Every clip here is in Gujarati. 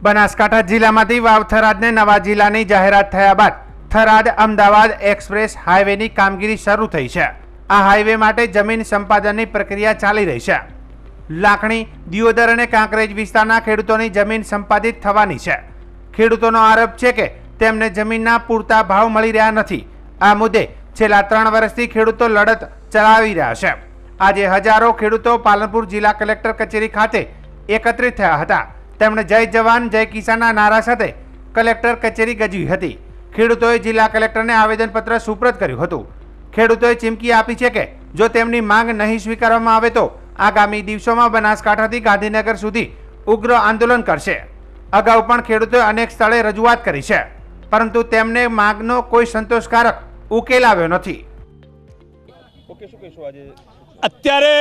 બનાસકાંઠા જિલ્લામાંથી વાવ થરાદને નવા જિલ્લાની જાહેરાત થયા બાદ થરાદ અમદાવાદ એક્સપ્રેસ હાઈવેની કામગીરી શરૂ થઈ છે। આ હાઈવે માટે જમીન સંપાદનની પ્રક્રિયા ચાલી રહી છે। લાખણી, દિયોદર અને કાંકરેજ વિસ્તારના ખેડૂતોની જમીન સંપાદિત થવાની છે। ખેડૂતોનો આરોપ છે કે તેમને જમીનના પૂરતા ભાવ મળી રહ્યા નથી। આ મુદ્દે છેલ્લા 3 વર્ષથી ખેડૂતો લડત ચલાવી રહ્યા છે। આજે હજારો ખેડૂતો પાલનપુર જિલ્લા કલેક્ટર કચેરી ખાતે એકત્રિત થયા હતા। તેમણે જય જવાન જય કિસાનના નારા સાથે કલેક્ટર કચેરી ગજવી હતી। ખેડૂતોએ જિલ્લા કલેક્ટરને આવેદનપત્ર સુપ્રત કર્યું હતું। ખેડૂતોએ ચીમકી આપી છે કે જો તેમની માંગ નહીં સ્વીકારવામાં આવે તો આગામી દિવસોમાં બનાસકાંઠાથી ગાંધીનગર સુધી ઉગ્ર આંદોલન કરશે। અગાઉ પણ ખેડૂતોએ અનેક સ્થળે રજૂઆત કરી છે, પરંતુ તેમને માંગનો કોઈ સંતોષકારક ઉકેલ આવ્યો નથી। અત્યારે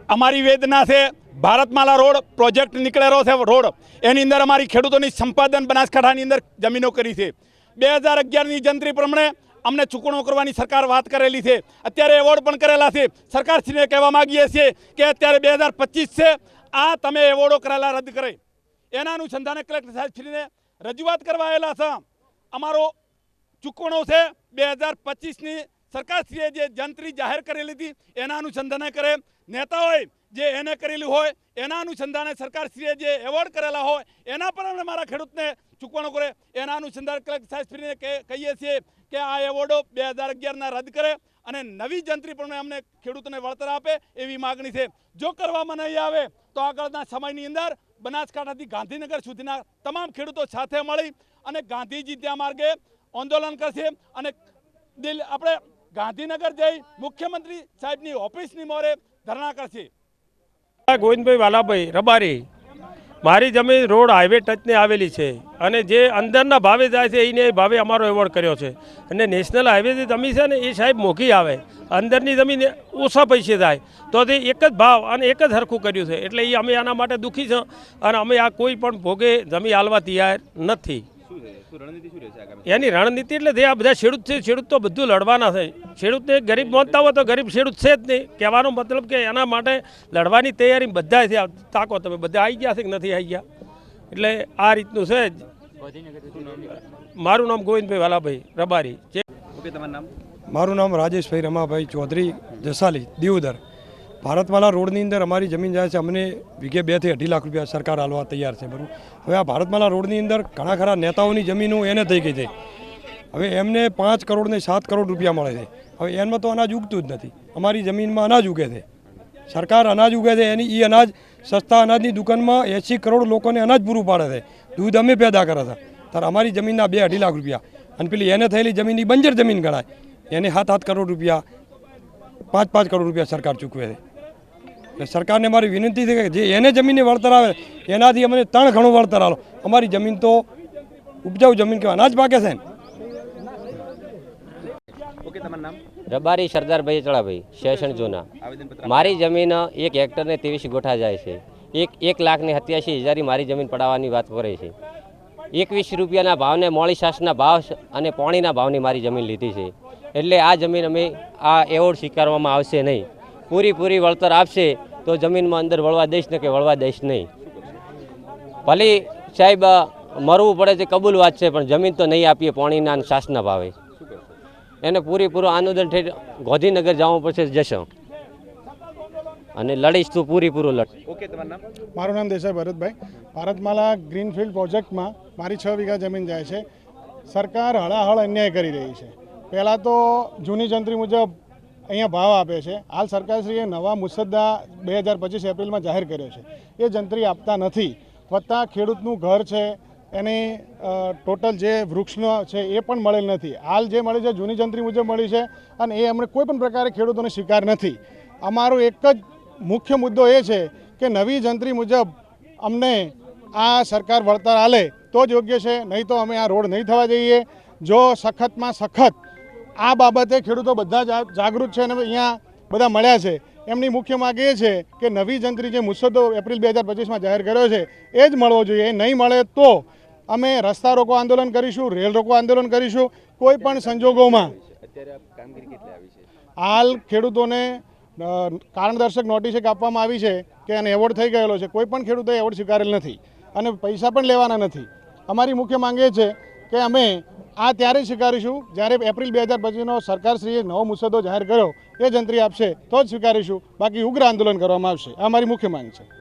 અમારી વેદના છે ભારતમાલા રોડ પ્રોજેક્ટ નીકળેલો છે રોડ, એની અંદર અમારી ખેડૂતોની સંપાદન બનાસકાંઠાની અંદર જમીનો કરી છે। 2011ની જંત્રી પ્રમાણે અમને ચૂકવણો કરવાની સરકાર વાત કરેલી છે। અત્યારે એવોર્ડ પણ કરેલા છે। સરકારશ્રીને કહેવા માગીએ છીએ કે અત્યારે 2025 છે, આ તમે એવોર્ડો કરેલા રદ કરે। એના અનુસંધાને કલેક્ટર સાહેબશ્રીને રજૂઆત કરવા આવેલા છે। અમારો ચૂકવણો છે 2025ની સરકારશ્રીએ જે જંત્રી જાહેર કરેલી હતી એના અનુસંધાને કરે। નેતાઓએ જે એને કરેલું હોય એના અનુસંધાને સરકારશ્રીએ જે એવોર્ડ કરેલા હોય એના પર અમે મારા ખેડૂતને ચૂકવણો કરે। એના અનુસંધાને કલેક્ટર સાહેબશ્રીને કહીએ છીએ કે આ એવોર્ડો 2011ના રદ કરે અને નવી જંત્રી પણ અમને ખેડૂતોને વળતર આપે એવી માગણી છે। જો કરવામાં નહીં આવે તો આગળના સમયની અંદર બનાસકાંઠાથી ગાંધીનગર સુધીના તમામ ખેડૂતો સાથે મળી અને ગાંધીજી ત્યાં માર્ગે આંદોલન કરશે અને આપણે ગાંધીનગર જઈ મુખ્યમંત્રી સાહેબની ઓફિસની મોરે ધરણા કરશે। ગોવિંદભાઈ વાલાભાઈ રબારી, મારી જમીન રોડ હાઈવે ટચને આવેલી છે અને જે અંદરના ભાવે જાય છે એને એ ભાવે અમારો એવોર્ડ કર્યો છે અને નેશનલ હાઈવે જે જમીન છે ને એ સાહેબ મોંઘી આવે, અંદરની જમીન ઓછા પૈસે જાય તો તે એક જ ભાવ અને એક જ હરખું કર્યું છે। એટલે એ અમે આના માટે દુઃખી છે અને અમે આ કોઈ પણ ભોગે જમીન હાલવા તૈયાર નથી। એની રણનીતિ એટલે જે આ બધા ખેડૂત છે, ખેડૂત તો બધું લડવાના છે। ખેડૂતને ગરીબ માનતા હોય તો ગરીબ ખેડૂત છે જ નહીં। કહેવાનો મતલબ કે એના માટે લડવાની તૈયારી બધા છે। તાકો તમે બધા આવી ગયા છે કે નથી આવી ગયા, એટલે આ રીતનું છે। મારું નામ ગોવિંદભાઈ વાલાભાઈ રબારી છે। મારું નામ રાજેશભાઈ રમાભાઈ ચૌધરી જસાલી, દિયોદર। ભારતમાલા રોડની અંદર અમારી જમીન જાય છે, અમને વીઘે 2 થી 2.5 લાખ રૂપિયા સરકાર હાલવા તૈયાર છે, બરાબર। હવે આ ભારતમાલા રોડની અંદર ઘણા ખરા નેતાઓની જમીનો એને થઈ ગઈ છે। હવે એમને 5 કરોડ ને 7 કરોડ રૂપિયા મળે છે। હવે એમાં તો અનાજ ઉગતું જ નથી। અમારી જમીનમાં અનાજ ઉગે છે, સરકાર અનાજ ઉગે છે, એની એ અનાજ સસ્તા અનાજની દુકાનમાં 80 કરોડ લોકોને અનાજ પૂરું પાડે છે। દૂધ અમે પેદા કરે છે, ત્યારે અમારી જમીનના 2-2.5 લાખ રૂપિયા અને પેલી એને થયેલી જમીનની બંજર જમીન ગણાય, એને 7-7 કરોડ રૂપિયા 5-5 કરોડ રૂપિયા સરકાર ચૂકવે છે। સરકારને મારી વિનંતી છે કે જે એને જમીનને વળતર આવે એનાથી અમને 3 ગણું વળતર આલો। અમારી જમીન તો ઉપજાઉ જમીન કે અનાજ પાકે છે ને। રબારી સરદારભાઈ ચડાભાઈ શેષણ જૂના। મારી જમીન 1 હેક્ટર ને 23 ગોઠા જાય છે। 1,87,000 મારી જમીન પડાવવાની વાત કરે છે। 21 રૂપિયાના ભાવને મોળી છાશના ભાવ અને પાણીના ભાવની મારી જમીન લીધી છે। એટલે આ જમીન અમે આ એવોર્ડ સ્વીકારવામાં આવશે નહીં। પૂરી વળતર આપશે તો જમીનમાં અંદર વળવા દઈશ ને કે વળવા દઈશ નહીં। ભલે સાહેબ મરવું પડે છે કબૂલ વાત છે, પણ જમીન તો નહીં આપીએ પાણીના અને છાશના ભાવે। એને પૂરું આંદોલન થઈ ગાંધીનગર જવું પડશે, જશો અને લડીશ તો પૂરું લડ। મારું નામ દેસાઈ ભરતભાઈ। ભારતમાલા ગ્રીનફિલ્ડ પ્રોજેક્ટમાં મારી 6 વીઘા જમીન જાય છે। સરકાર હળાહળ અન્યાય કરી રહી છે। પહેલાં તો જૂની જંત્રી મુજબ અહીંયા ભાવ આપે છે। હાલ સરકારશ્રીએ નવા મુસદ્દા 2025 એપ્રિલમાં જાહેર કર્યો છે, એ જંત્રી આપતા નથી। વત્તા ખેડૂતનું ઘર છે એની ટોટલ જે વૃક્ષનો છે એ પણ મળેલ નથી। હાલ જે મળી છે જૂની જંત્રી મુજબ મળી છે અને એ અમને કોઈ પણ પ્રકારે ખેડૂતોને સ્વીકાર નથી। અમારો એક જ મુખ્ય મુદ્દો એ છે કે નવી જંત્રી મુજબ અમને આ સરકાર વળતર આલે તો જ યોગ્ય છે, નહીં તો અમે આ રોડ નહીં થવા દઈએ। જો સખતમાં સખત આ બાબતે ખેડૂતો બધા જાગૃત છે અને અહીંયા બધા મળ્યા છે। એમની મુખ્ય માંગ એ છે કે નવી જંત્રી જે મુસદ્દો એપ્રિલ 2025માં જાહેર કર્યો છે એ જ મળવો જોઈએ। એ નહીં મળે તો અમે રસ્તા રોકો આંદોલન કરીશું, રેલ રોકો આંદોલન કરીશું। કોઈ પણ સંજોગોમાં હાલ ખેડૂતોને કારણદર્શક નોટિસ આપવામાં આવી છે કે આને એવોર્ડ થઈ ગયેલો છે, કોઈ પણ ખેડૂતોએ એવોર્ડ સ્વીકારેલ નથી। અને પૈસા પણ લેવાના નથી. અમારી મુખ્ય માંગ એ છે કે અમે આ ત્યારે સ્વીકારીશું જ્યારે એપ્રિલ 2025નો સરકારશ્રીએ નવો મુસદ્દો જાહેર કર્યો એ જંત્રી આપશે તો જ સ્વીકારીશું, બાકી ઉગ્ર આંદોલન કરવામાં આવશે. આ અમારી મુખ્ય માંગ છે.